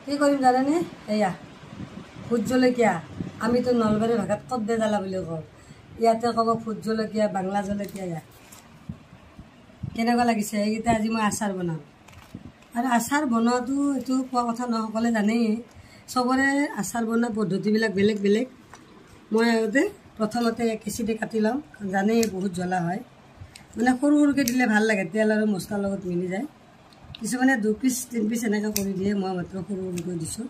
কি কৰিম জানেনে এয়া ভোট জলকীয়া আমিতো নলবাৰী ভাষাত কদ্দে জ্বালা বুলি কওঁ ইয়াতে ক'ব ভোট জলকীয়া বাংলা জলকীয়া ইয়া কেনেকুৱা লাগিছে এইকেইটা আজি মই আচাৰ বনাম আৰু আচাৰ বনোৱাটো এইটো কোৱা কথা নহয় সকলে জানেই চবৰে আচাৰ বনোৱা পদ্ধতিবিলাক বেলেগ বেলেগ মই আগতে প্ৰথমতে কেঁচিতে কাটি লওঁ জানেই বহুত জ্বলা হয় মানে সৰু সৰুকৈ দিলে ভাল লাগে তেল আৰু মছলাৰ লগত মিলি যায় কিছুমানে 2 পিচ 3 পিচ এনেকৈ কৰি দিয়ে মই মাত্ৰ সৰু সৰুকৈ দিছোঁ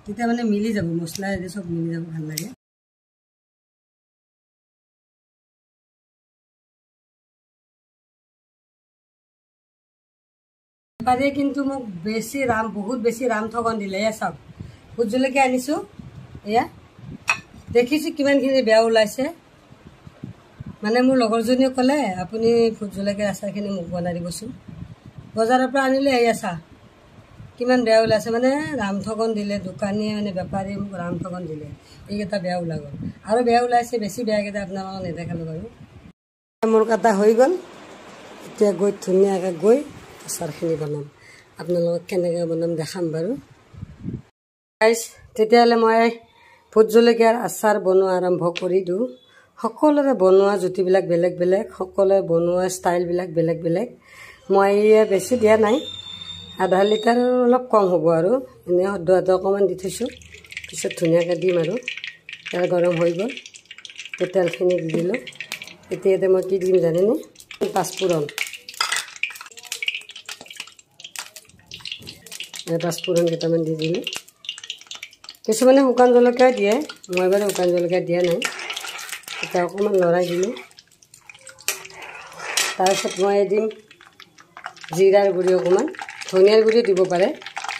তেতিয়া মানে মিলি যাব মছলা এৰি সব মিলি যাব ভাল লাগে পারে কিন্তু মোক বেছি বহুত বেছি রাম ঠগন দিলে এয়া চাওক ভোট জলকীয়া আনিছোঁ এয়া দেখিছোঁ কিমানখিনি বেয়া ওলাইছে মানে মোৰ লগৰজনীয়ে ক'লে আপুনি ভোট জলকীয়া আচাৰখিনি মোক বনাই দিবচোন বজাৰৰ পৰা আনিলে এয়া চা কিমান বেয়া ওলাইছে মানে ৰাম ঠগন দিলে দোকানীয়ে মানে বেপাৰীয়ে মোক ৰাম ঠগন দিলে এইকেইটা বেয়া ওলাই গ'ল আৰু বেয়া ওলাইছে বেছি বেয়াকেইটা আপোনালোকক নেদেখালোঁ বাৰু মোৰ কাটা হৈ গ'ল এতিয়া গৈ ধুনীয়াকৈ গৈ আচাৰখিনি বনাম আপোনালোকক কেনেকৈ বনাম দেখাম বাৰু গাইজ তেতিয়াহ'লে মই ভোট জলকীয়াৰ আচাৰ বনোৱা আৰম্ভ কৰি দিওঁ সকলোৰে বনোৱা জুতিবিলাক বেলেগ বেলেগ সকলোৰে বনোৱা ষ্টাইলবিলাক বেলেগ বেলেগ মই বেছি দিয়া নাই আধা লিটাৰ অলপ কম হ'ব আৰু এনেই সদ্য অকণমান দি থৈছোঁ পিছত ধুনীয়াকৈ দিম আৰু তেল গৰম হৈ গ'ল তেলখিনি দি দিলোঁ এতিয়া মই কি দিম জানেনে পাঁচফোৰণ পাঁচফোৰণ কেইটামান দি দিলোঁ কিছুমানে শুকান জলকীয়া দিয়ে মই বাৰু শুকান জলকীয়া দিয়া নাই এতিয়া অকণমান লৰাই দিলোঁ তাৰপিছত মই দিম জিৰাৰ গুড়ি অকণমান ধনিয়াৰ গুড়ি দিব পাৰে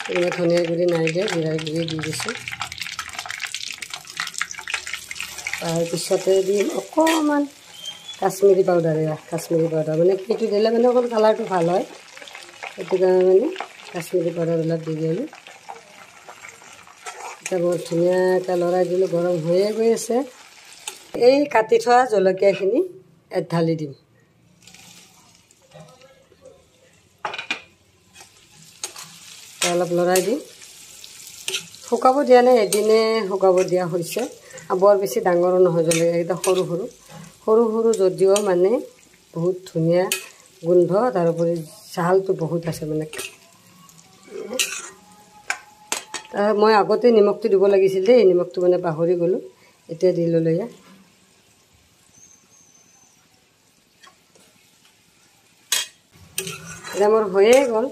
কিন্তু ধনিয়াৰ গুড়ি নাই দিয়া জিৰাৰ গুড়ি দি দিছোঁ তাৰপিছতে দিম অকণমান কাশ্মীৰী পাউডাৰ মানে সেইটো দিলে মানে অকণ কালাৰটো ভাল হয় সেইটো কাৰণে মানে কাশ্মীৰী পাউডাৰ অলপ দি দিলোঁ এতিয়া বৰ ধুনীয়াকৈ লৰাই দিলোঁ গৰম হৈয়ে গৈ আছে এই কাটি থোৱা জলকীয়াখিনি ইয়াত ঢালি দিম অলপ লৰাই দিম শুকাব দিয়া নাই এদিনে শুকাব দিয়া হৈছে আৰু বৰ বেছি ডাঙৰো নহয় জলকীয়াকেইটা সৰু সৰু সৰু যদিও মানে বহুত ধুনীয়া গোন্ধ তাৰোপৰি জালটো বহুত আছে মানে মই আগতে নিমখটো দিব লাগিছিল দেই নিমখটো মানে পাহৰি গ'লোঁ এতিয়া দি ল'লোঁ এয়া এতিয়া মোৰ হৈয়ে গ'ল